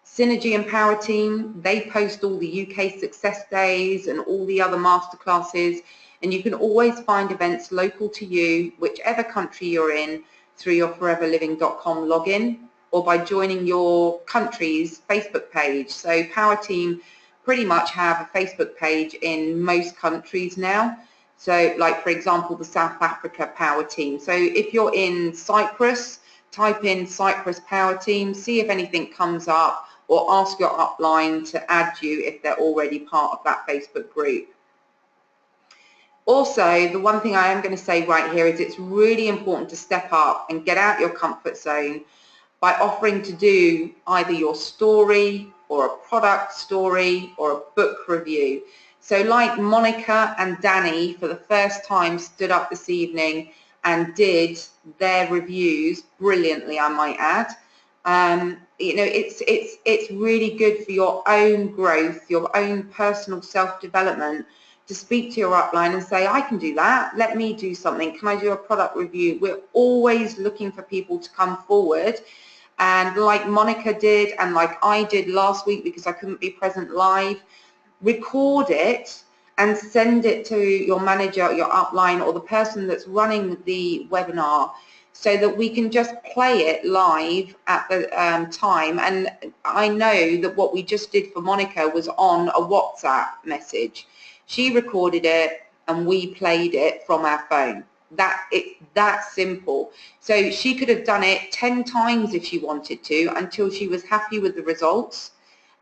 Synergy and Power Team, they post all the UK success days and all the other masterclasses, and you can always find events local to you, whichever country you're in, through your foreverliving.com login, or by joining your country's Facebook page. So Power Team pretty much have a Facebook page in most countries now. So like, for example, the South Africa Power Team. So if you're in Cyprus, type in Cyprus Power Team, see if anything comes up, or ask your upline to add you if they're already part of that Facebook group. Also, the one thing I am going to say right here is it's really important to step up and get out your comfort zone by offering to do either your story or a product story or a book review. So like Monica and Danny for the first time stood up this evening and did their reviews brilliantly, I might add. You know, it's really good for your own growth, your own personal self-development, to speak to your upline and say, I can do that, let me do something, can I do a product review? We're always looking for people to come forward, and like Monica did and like I did last week, because I couldn't be present live, record it and send it to your manager, your upline, or the person that's running the webinar, so that we can just play it live at the time. And I know that what we just did for Monica was on a WhatsApp message. She recorded it and we played it from our phone. It's that simple. So she could have done it 10 times if she wanted to, until she was happy with the results,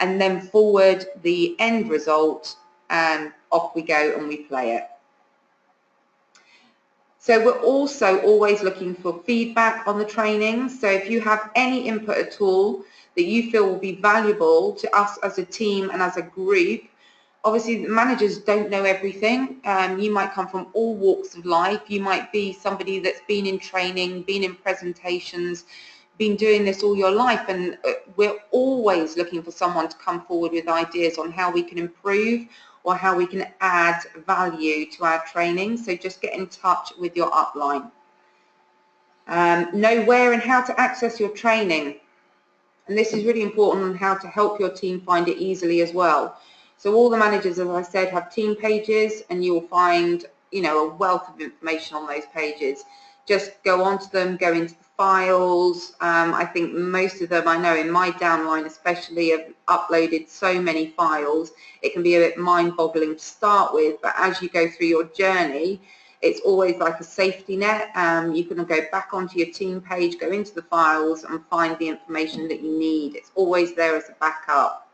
and then forward the end result, and off we go and we play it. So we're also always looking for feedback on the training. So if you have any input at all that you feel will be valuable to us as a team and as a group, obviously the managers don't know everything. You might come from all walks of life. You might be somebody that's been in training, been in presentations, been doing this all your life, and we're always looking for someone to come forward with ideas on how we can improve or how we can add value to our training. So just get in touch with your upline. Know where and how to access your training. And this is really important on how to help your team find it easily as well. So all the managers, as I said, have team pages, and you will find, you know, a wealth of information on those pages. Just go onto them, go into the files. I think most of them, I know in my downline especially, have uploaded so many files. It can be a bit mind-boggling to start with, but as you go through your journey, it's always like a safety net. You can go back onto your team page, go into the files and find the information that you need. It's always there as a backup.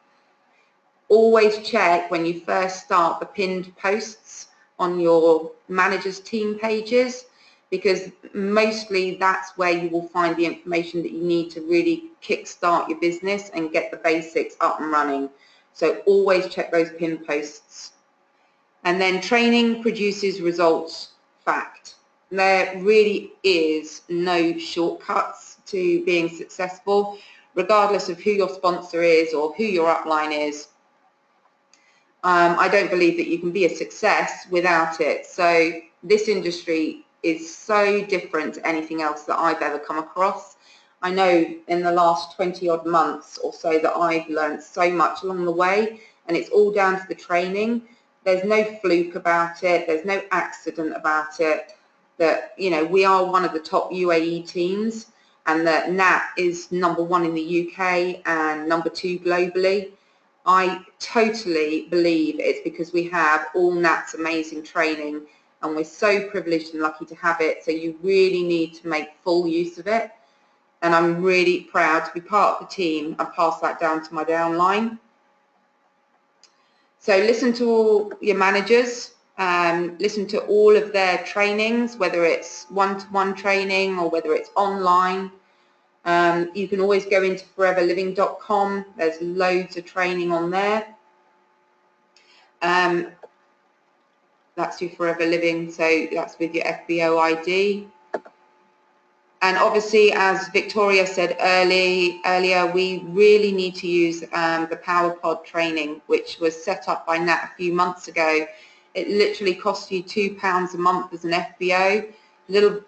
Always check when you first start the pinned posts on your manager's team pages, because mostly that's where you will find the information that you need to really kickstart your business and get the basics up and running. So always check those pinned posts. And then training produces results. Fact. There really is no shortcuts to being successful, regardless of who your sponsor is or who your upline is. I don't believe that you can be a success without it. So this industry is so different to anything else that I've ever come across. I know in the last 20 odd months or so that I've learned so much along the way, and it's all down to the training. There's no fluke about it. There's no accident about it. That, you know, we are one of the top UAE teams, and that NAT is #1 in the UK and #2 globally. I totally believe it's because we have all NAT's amazing training, and we're so privileged and lucky to have it. So you really need to make full use of it. And I'm really proud to be part of the team and pass that down to my downline. So listen to all your managers, listen to all of their trainings, whether it's one-to-one training or whether it's online. You can always go into foreverliving.com. There's loads of training on there. That's your Forever Living, so that's with your FBO ID. And obviously, as Victoria said earlier, we really need to use the PowerPod training, which was set up by Nat a few months ago. It literally costs you £2 a month as an FBO, little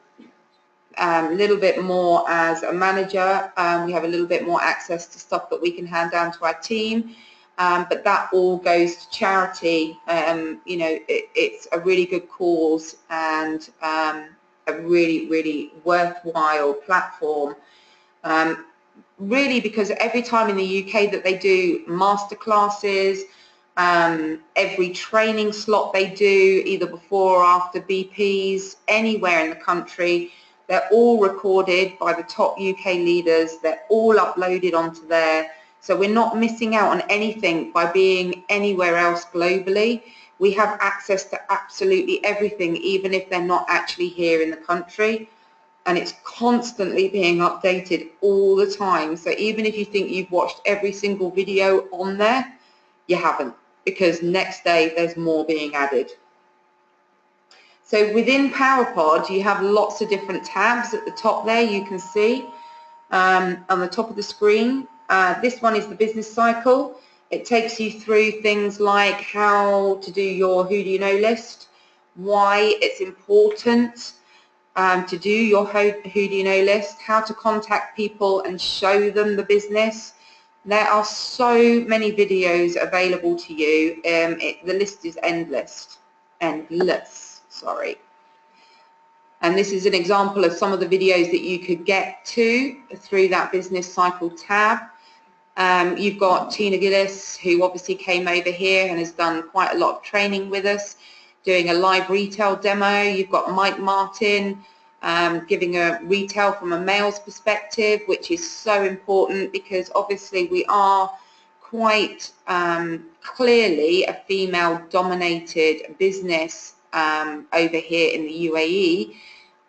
bit more as a manager. We have a little bit more access to stuff that we can hand down to our team, but that all goes to charity. You know, it's a really good cause and a really, really worthwhile platform. Really, because every time in the UK that they do masterclasses, every training slot they do, either before or after BPs, anywhere in the country, they're all recorded by the top UK leaders. They're all uploaded onto there. So we're not missing out on anything by being anywhere else globally. We have access to absolutely everything, even if they're not actually here in the country. And it's constantly being updated all the time. So even if you think you've watched every single video on there, you haven't, because next day there's more being added. So within PowerPod, you have lots of different tabs at the top there. You can see on the top of the screen. This one is the business cycle. It takes you through things like how to do your Who Do You Know list, why it's important to do your Who Do You Know list, how to contact people and show them the business. There are so many videos available to you. The list is endless. Sorry. And this is an example of some of the videos that you could get to through that business cycle tab. You've got Tina Gillis, who obviously came over here and has done quite a lot of training with us, doing a live retail demo. You've got Mike Martin giving a retail from a male's perspective, which is so important because obviously we are quite clearly a female-dominated business over here in the UAE,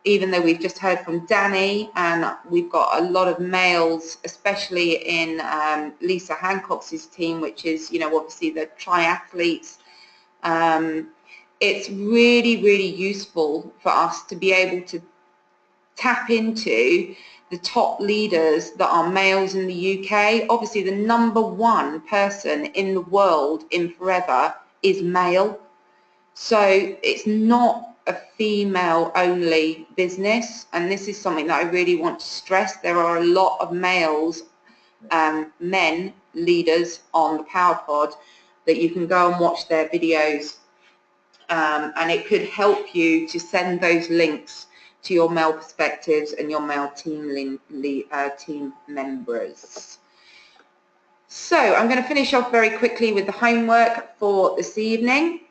even though we've just heard from Danny, and we've got a lot of males, especially in Lisa Hancock's team, which is, you know, obviously the triathletes. It's really, really useful for us to be able to tap into the top leaders that are males in the UK. Obviously, the #1 person in the world in Forever is male. So it's not a female-only business, and this is something that I really want to stress. There are a lot of males, men leaders on the PowerPod that you can go and watch their videos, and it could help you to send those links to your male perspectives and your male team members. So I'm going to finish off very quickly with the homework for this evening.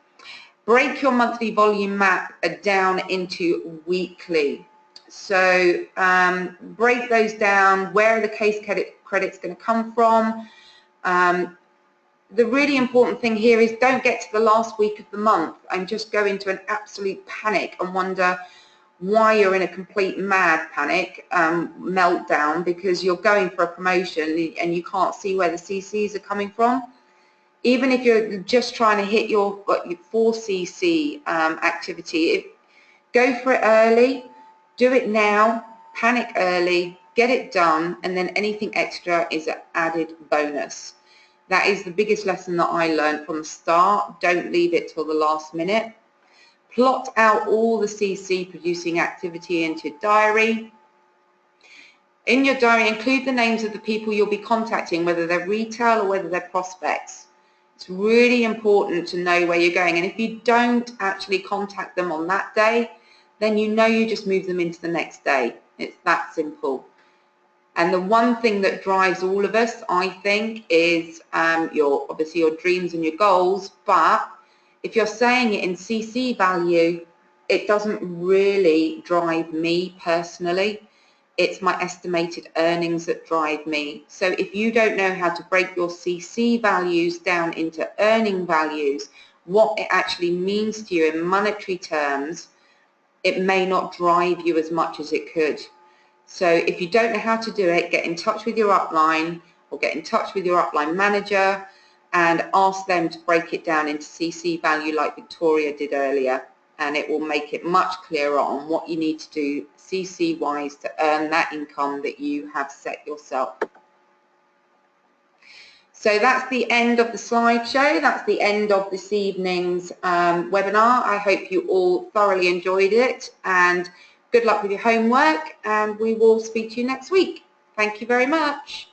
Break your monthly volume map down into weekly. So break those down. Where are the case credits going to come from? The really important thing here is don't get to the last week of the month and just go into an absolute panic and wonder why you're in a complete mad panic, meltdown, because you're going for a promotion and you can't see where the CCs are coming from. Even if you're just trying to hit your 4cc activity, go for it early, do it now, panic early, get it done, and then anything extra is an added bonus. That is the biggest lesson that I learned from the start. Don't leave it till the last minute. Plot out all the CC producing activity into your diary. In your diary, include the names of the people you'll be contacting, whether they're retail or whether they're prospects. It's really important to know where you're going, and if you don't actually contact them on that day, then you know you just move them into the next day. It's that simple. And the one thing that drives all of us, I think, is obviously your dreams and your goals, but if you're saying it in CC value, it doesn't really drive me personally. It's my estimated earnings that drive me. So if you don't know how to break your CC values down into earning values, what it actually means to you in monetary terms, it may not drive you as much as it could. So if you don't know how to do it, get in touch with your upline or get in touch with your upline manager and ask them to break it down into CC value like Victoria did earlier, and it will make it much clearer on what you need to do CC wise to earn that income that you have set yourself. So that's the end of the slideshow. That's the end of this evening's webinar. I hope you all thoroughly enjoyed it, and good luck with your homework, and we will speak to you next week. Thank you very much.